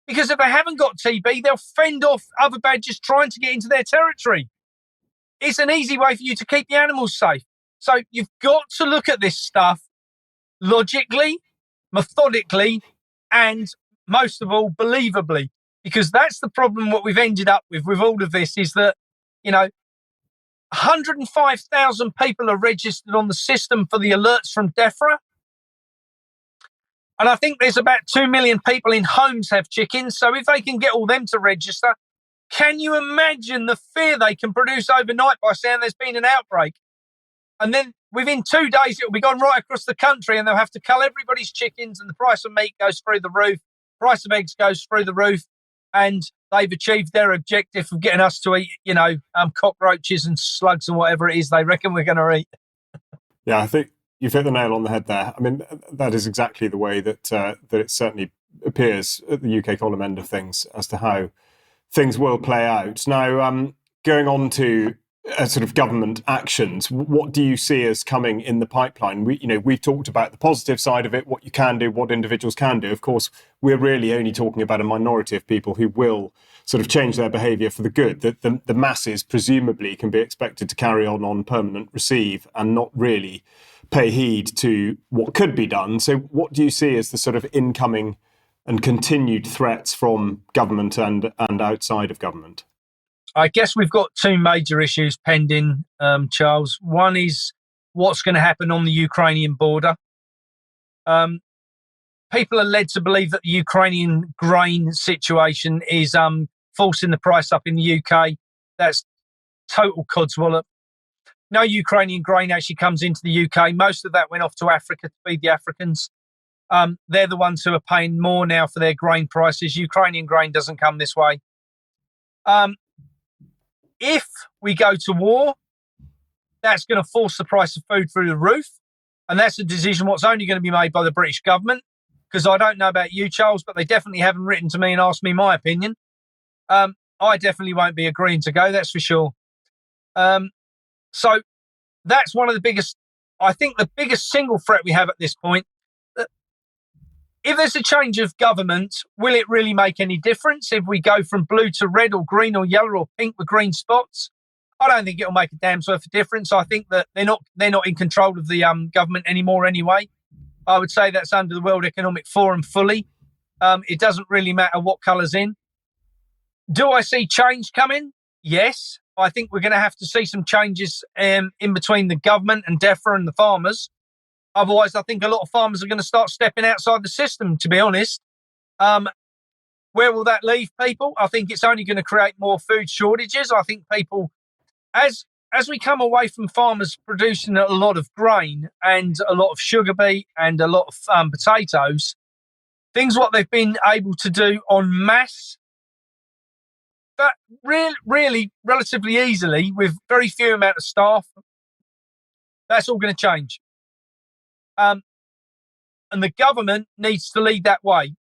Because if they haven't got TB, they'll fend off other badgers trying to get into their territory. It's an easy way for you to keep the animals safe. So you've got to look at this stuff logically, methodically, and most of all, believably. Because that's the problem what we've ended up with all of this is that, 105,000 people are registered on the system for the alerts from DEFRA. And I think there's about 2 million people in homes have chickens. So if they can get all them to register, can you imagine the fear they can produce overnight by saying there's been an outbreak? And then within 2 days, it'll be gone right across the country and they'll have to cull everybody's chickens and the price of meat goes through the roof. Price of eggs goes through the roof. And they've achieved their objective of getting us to eat, cockroaches and slugs and whatever it is they reckon we're going to eat. Yeah, I think you've hit the nail on the head there. I mean, that is exactly the way that it certainly appears at the UK column end of things as to how things will play out. Now, going on to sort of government actions, what do you see as coming in the pipeline? We've talked about the positive side of it, what you can do, what individuals can do. Of course, we're really only talking about a minority of people who will sort of change their behaviour for the good. That the masses presumably can be expected to carry on permanent receive and not really pay heed to what could be done. So what do you see as the sort of incoming and continued threats from government and outside of government? I guess we've got two major issues pending, Charles. One is what's going to happen on the Ukrainian border. People are led to believe that the Ukrainian grain situation is forcing the price up in the UK. That's total codswallop. No Ukrainian grain actually comes into the UK. Most of that went off to Africa to feed the Africans. They're the ones who are paying more now for their grain prices. Ukrainian grain doesn't come this way. If we go to war, that's going to force the price of food through the roof. And that's a decision what's only going to be made by the British government. Because I don't know about you, Charles, but they definitely haven't written to me and asked me my opinion. I definitely won't be agreeing to go, that's for sure. So that's one of the biggest, I think the biggest single threat we have at this point. If there's a change of government, will it really make any difference if we go from blue to red or green or yellow or pink with green spots? I don't think it'll make a damn worth of difference. I think that they're not in control of the government anymore anyway. I would say that's under the World Economic Forum fully. It doesn't really matter what colour's in. Do I see change coming? Yes. I think we're going to have to see some changes in between the government and DEFRA and the farmers. Otherwise, I think a lot of farmers are going to start stepping outside the system, to be honest. Where will that leave people? I think it's only going to create more food shortages. I think people, as we come away from farmers producing a lot of grain and a lot of sugar beet and a lot of potatoes, things what they've been able to do en masse, that really relatively easily with very few amount of staff, that's all going to change. And the government needs to lead that way.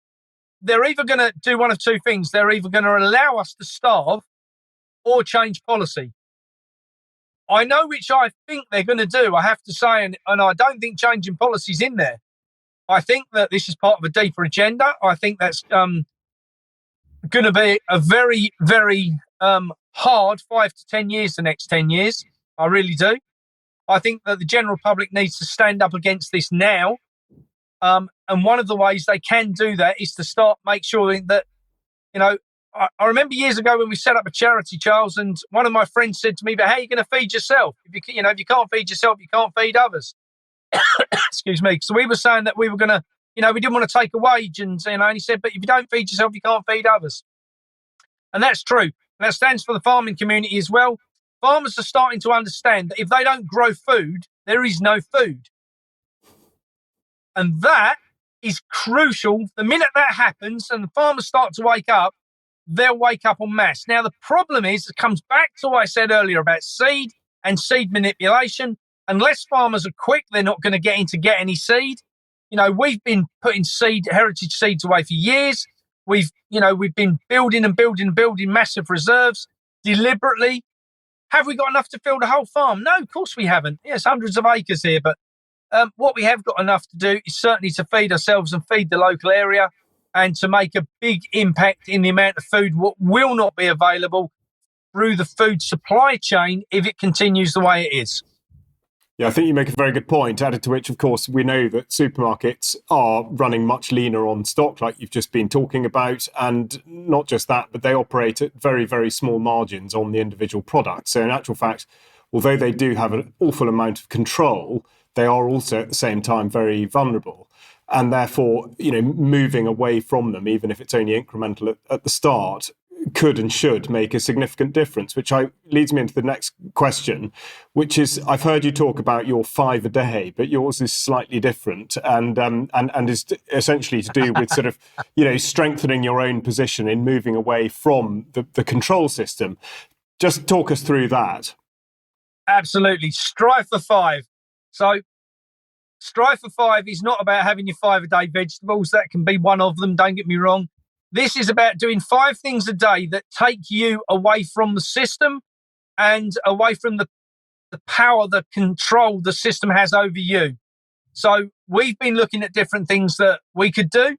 They're either going to do one of two things. They're either going to allow us to starve or change policy. I know which I think they're going to do, I have to say, and I don't think changing policy's in there. I think that this is part of a deeper agenda. I think that's going to be a very, very hard 5 to 10 years the next 10 years. I really do. I think that the general public needs to stand up against this now. And one of the ways they can do that is to make sure that, I remember years ago when we set up a charity, Charles, and one of my friends said to me, but how are you going to feed yourself? If you can't feed yourself, you can't feed others. Excuse me. So we were saying that we were going to, we didn't want to take a wage. And, and he said, but if you don't feed yourself, you can't feed others. And that's true. And that stands for the farming community as well. Farmers are starting to understand that if they don't grow food, there is no food. And that is crucial. The minute that happens and the farmers start to wake up, they'll wake up en masse. Now, the problem is, it comes back to what I said earlier about seed and seed manipulation. Unless farmers are quick, they're not going to get any seed. We've been putting heritage seeds away for years. We've been building massive reserves deliberately. Have we got enough to fill the whole farm? No, of course we haven't. Yes, hundreds of acres here, but what we have got enough to do is certainly to feed ourselves and feed the local area, and to make a big impact in the amount of food what will not be available through the food supply chain if it continues the way it is. Yeah, I think you make a very good point, added to which, of course, we know that supermarkets are running much leaner on stock, like you've just been talking about. And not just that, but they operate at very, very small margins on the individual products. So in actual fact, although they do have an awful amount of control, they are also at the same time very vulnerable. And therefore, moving away from them, even if it's only incremental at the start, could and should make a significant difference, which leads me into the next question, which is, I've heard you talk about your 5 a day, but yours is slightly different and is essentially to do with sort of, strengthening your own position in moving away from the control system. Just talk us through that. Absolutely. Strive for 5. So Strive for 5 is not about having your 5 a day vegetables. That can be one of them, don't get me wrong. This is about doing 5 things a day that take you away from the system and away from the power, the control the system has over you. So we've been looking at different things that we could do.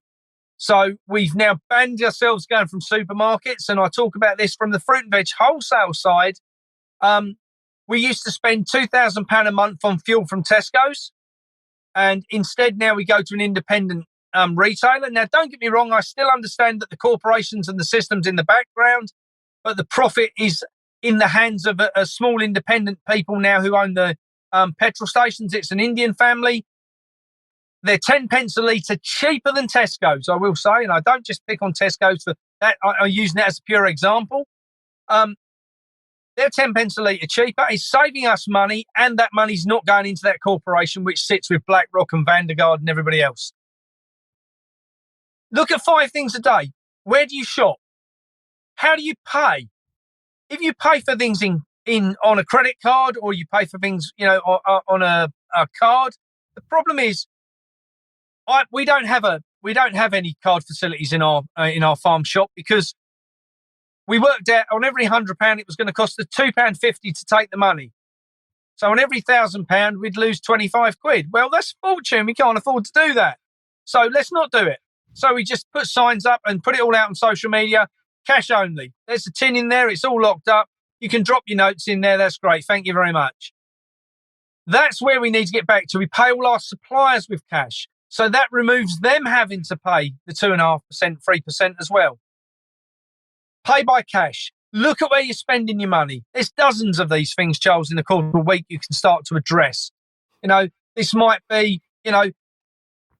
So we've now banned ourselves going from supermarkets, and I talk about this from the fruit and veg wholesale side. We used to spend £2,000 a month on fuel from Tesco's. And instead, now we go to an independent retailer. Now, don't get me wrong, I still understand that the corporations and the systems in the background, but the profit is in the hands of a small independent people now who own the petrol stations. It's an Indian family. They're 10 pence a litre cheaper than Tesco's, I will say. And I don't just pick on Tesco's for that. I'm using that as a pure example. They're 10 pence a litre cheaper. It's saving us money, and that money's not going into that corporation which sits with BlackRock and Vanguard and everybody else. Look at 5 things a day. Where do you shop? How do you pay? If you pay for things on a credit card, or you pay for things, on a card, the problem is we don't have any card facilities in our farm shop, because we worked out on every £100 it was going to cost us £2.50 to take the money. So on every £1,000 we'd lose 25 quid. Well, that's a fortune. We can't afford to do that. So let's not do it. So we just put signs up and put it all out on social media. Cash only. There's a tin in there. It's all locked up. You can drop your notes in there. That's great. Thank you very much. That's where we need to get back to. We pay all our suppliers with cash. So that removes them having to pay the 2.5%, 3% as well. Pay by cash. Look at where you're spending your money. There's dozens of these things, Charles, in the course of a week you can start to address. This might be,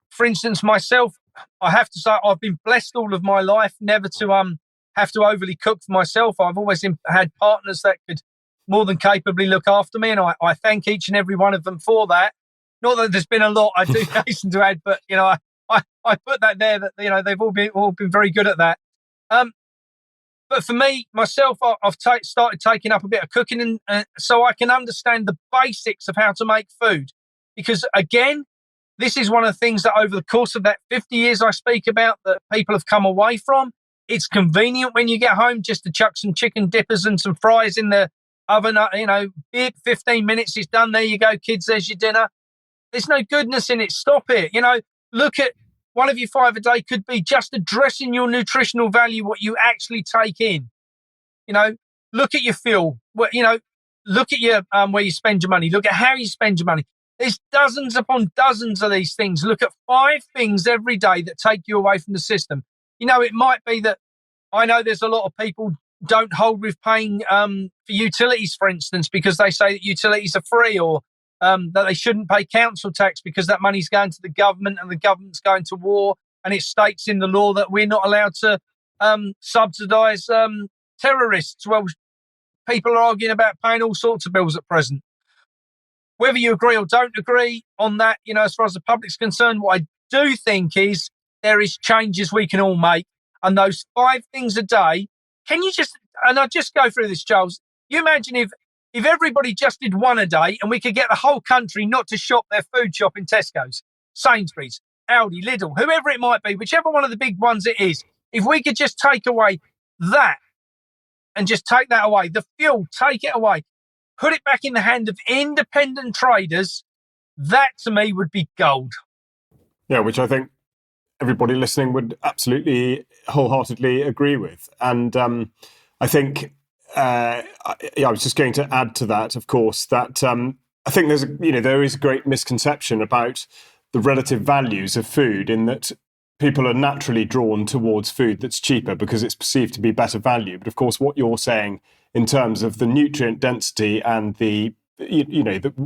for instance, myself, I have to say I've been blessed all of my life never to have to overly cook for myself. I've always had partners that could more than capably look after me, and I thank each and every one of them for that. Not that there's been a lot, I do hasten to add, but I put that there that they've all been very good at that. But for me, myself, I've started taking up a bit of cooking, and so I can understand the basics of how to make food. Because again, this is one of the things that over the course of that 50 years I speak about that people have come away from. It's convenient when you get home just to chuck some chicken dippers and some fries in the oven. 15 minutes, it's done. There you go, kids, there's your dinner. There's no goodness in it. Stop it. Look at one of your 5 a day could be just addressing your nutritional value, what you actually take in. look at your fuel. Look at your where you spend your money. Look at how you spend your money. There's dozens upon dozens of these things. Look at 5 things every day that take you away from the system. It might be that I know there's a lot of people don't hold with paying for utilities, for instance, because they say that utilities are free, or that they shouldn't pay council tax because that money's going to the government and the government's going to war, and it states in the law that we're not allowed to subsidise terrorists. Well, people are arguing about paying all sorts of bills at present. Whether you agree or don't agree on that, as far as the public's concerned, what I do think is there is changes we can all make. And those 5 things a day, I'll just go through this, Charles. You imagine if everybody just did one a day and we could get the whole country not to shop their food shop in Tesco's, Sainsbury's, Aldi, Lidl, whoever it might be, whichever one of the big ones it is, if we could just take away that and just take that away, the fuel, take it away, put it back in the hand of independent traders, that to me would be gold. Yeah, which I think everybody listening would absolutely wholeheartedly agree with. And I think, I was just going to add to that, of course, that I think there is a great misconception about the relative values of food, in that people are naturally drawn towards food that's cheaper because it's perceived to be better value. But of course, what you're saying in terms of the nutrient density and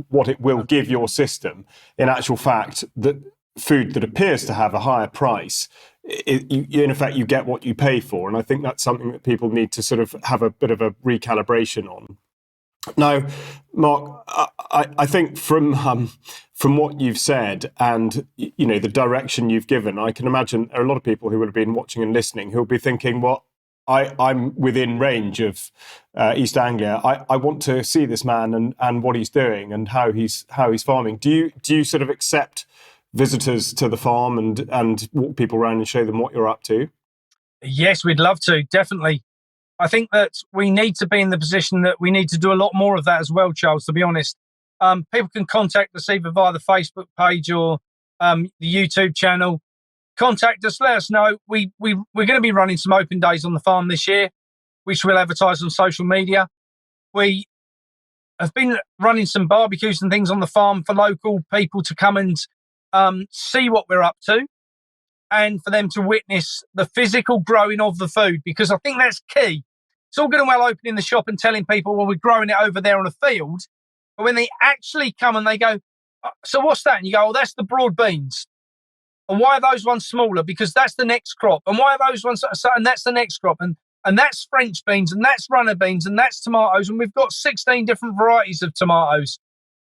what it will give your system, in actual fact, that food that appears to have a higher price, in effect, you get what you pay for. And I think that's something that people need to sort of have a bit of a recalibration on. Now, Mark, I think from what you've said and the direction you've given, I can imagine there are a lot of people who will have been watching and listening who will be thinking, well, I'm within range of East Anglia. I want to see this man and what he's doing and how he's farming. Do you sort of accept visitors to the farm and walk people around and show them what you're up to? Yes, we'd love to, definitely. I think that we need to be in the position that we need to do a lot more of that as well, Charles, to be honest. People can contact us either via the Facebook page or the YouTube channel. Contact us, let us know. We're going to be running some open days on the farm this year, which we'll advertise on social media. We have been running some barbecues and things on the farm for local people to come and see what we're up to, and for them to witness the physical growing of the food, because I think that's key. It's all good and well opening the shop and telling people, well, we're growing it over there on a field. But when they actually come and they go, so what's that? And you go, oh, that's the broad beans. And why are those ones smaller? Because that's the next crop. And why are those ones? And that's the next crop. And that's French beans, and that's runner beans, and that's tomatoes. And we've got 16 different varieties of tomatoes.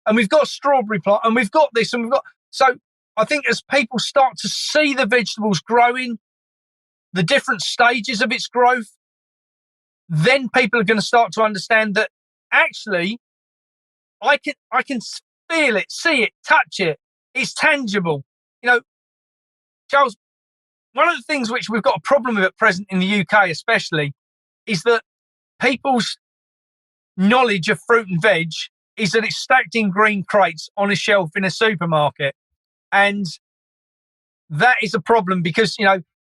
And we've got strawberry plant, and we've got this, and we've got... So I think as people start to see the vegetables growing, the different stages of its growth, then people are going to start to understand that actually I can feel it, see it, touch it. It's tangible. Charles, one of the things which we've got a problem with at present in the UK especially is that people's knowledge of fruit and veg is that it's stacked in green crates on a shelf in a supermarket. And that is a problem because,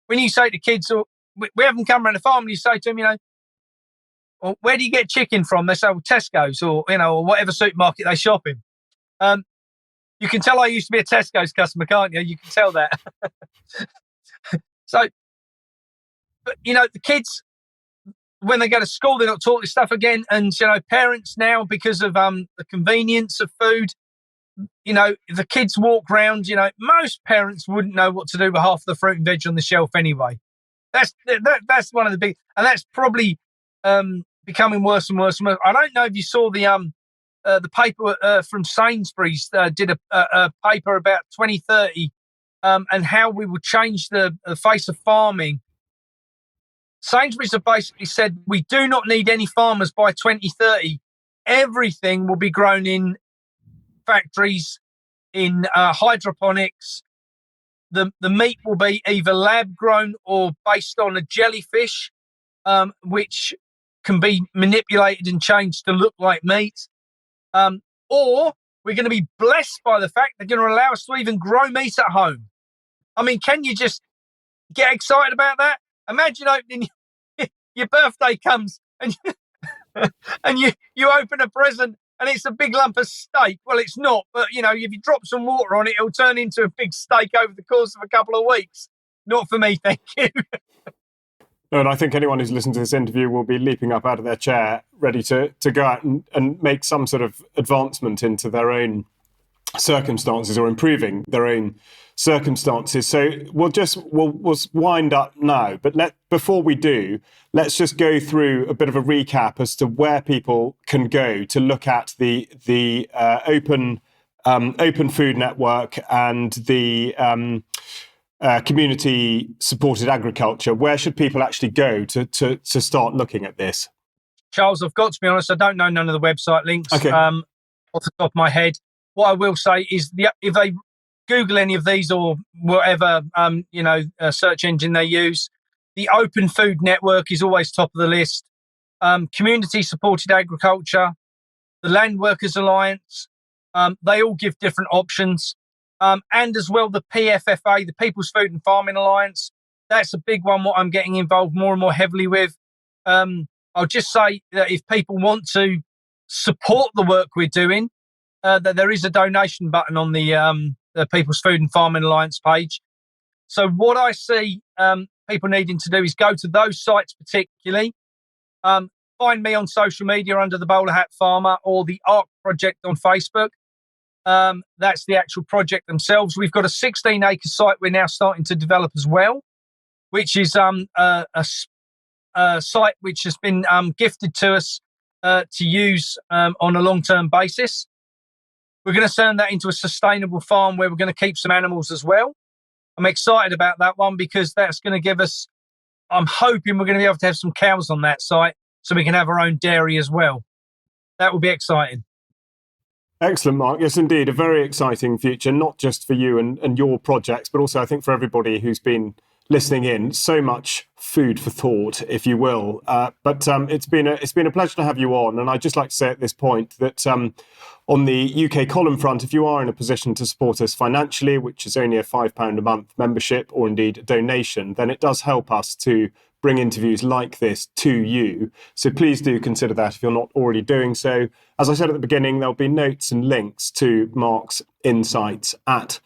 when you say to kids, or we have them come around the farm and you say to them, well, where do you get chicken from? They say, well, Tesco's or whatever supermarket they shop in. You can tell I used to be a Tesco's customer, can't you? You can tell that. So, but, the kids, when they go to school, they're not taught this stuff again. And, parents now, because of the convenience of food, the kids walk around, most parents wouldn't know what to do with half the fruit and veg on the shelf anyway. That's one of the big, and that's probably becoming worse and worse and worse. I don't know if you saw the paper from Sainsbury's did a paper about 2030 and how we will change the face of farming. Sainsbury's have basically said we do not need any farmers by 2030. Everything will be grown in factories, in hydroponics. The meat will be either lab grown or based on a jellyfish, which can be manipulated and changed to look like meat. Or we're going to be blessed by the fact they're going to allow us to even grow meat at home. I mean, can you just get excited about that? Imagine opening your birthday comes and and you open a present and it's a big lump of steak. Well, it's not, but if you drop some water on it, it'll turn into a big steak over the course of a couple of weeks. Not for me, thank you. And I think anyone who's listened to this interview will be leaping up out of their chair, ready to go out and make some sort of advancement into their own circumstances or improving their own circumstances. So we'll wind up now, but before we do, let's just go through a bit of a recap as to where people can go to look at the open food network and the community supported agriculture. Where should people actually go to start looking at this? Charles, I've got to be honest, I don't know none of the website links off the top of my head. What I will say is if they Google any of these or whatever search engine they use, the Open Food Network is always top of the list. Community supported agriculture, the Land Workers Alliance, they all give different options. And as well, the PFFA, the People's Food and Farming Alliance, that's a big one, what I'm getting involved more and more heavily with. I'll just say that if people want to support the work we're doing, that there is a donation button on the People's Food and Farming Alliance page. So what I see people needing to do is go to those sites particularly. Find me on social media under the Bowler Hat Farmer or the ARC Project on Facebook. That's the actual project themselves. We've got a 16-acre site we're now starting to develop as well, which is a site which has been gifted to us to use on a long-term basis. We're going to turn that into a sustainable farm where we're going to keep some animals as well. I'm excited about that one because that's going to give us, I'm hoping we're going to be able to have some cows on that site so we can have our own dairy as well. That will be exciting. Excellent, Mark. Yes, indeed. A very exciting future, not just for you and your projects, but also I think for everybody who's been listening in. So much food for thought, if you will. But it's been a pleasure to have you on. And I'd just like to say at this point that on the UK column front, if you are in a position to support us financially, which is only a £5 a month membership or indeed a donation, then it does help us to bring interviews like this to you. So please do consider that if you're not already doing so. As I said at the beginning, there'll be notes and links to Mark's insights at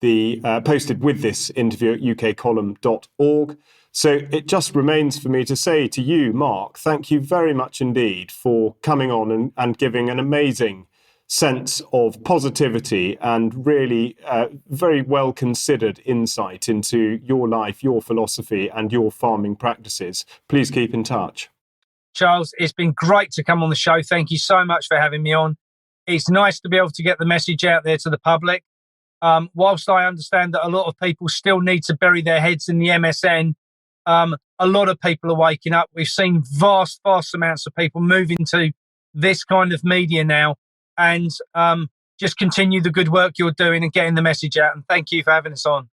the posted with this interview at ukcolumn.org. So it just remains for me to say to you, Mark, thank you very much indeed for coming on and giving an amazing sense of positivity and really very well considered insight into your life, your philosophy and your farming practices. Please keep in touch. Charles, it's been great to come on the show. Thank you so much for having me on. It's nice to be able to get the message out there to the public. Whilst I understand that a lot of people still need to bury their heads in the MSN, a lot of people are waking up. We've seen vast amounts of people move into this kind of media now, and just continue the good work you're doing and getting the message out. And thank you for having us on.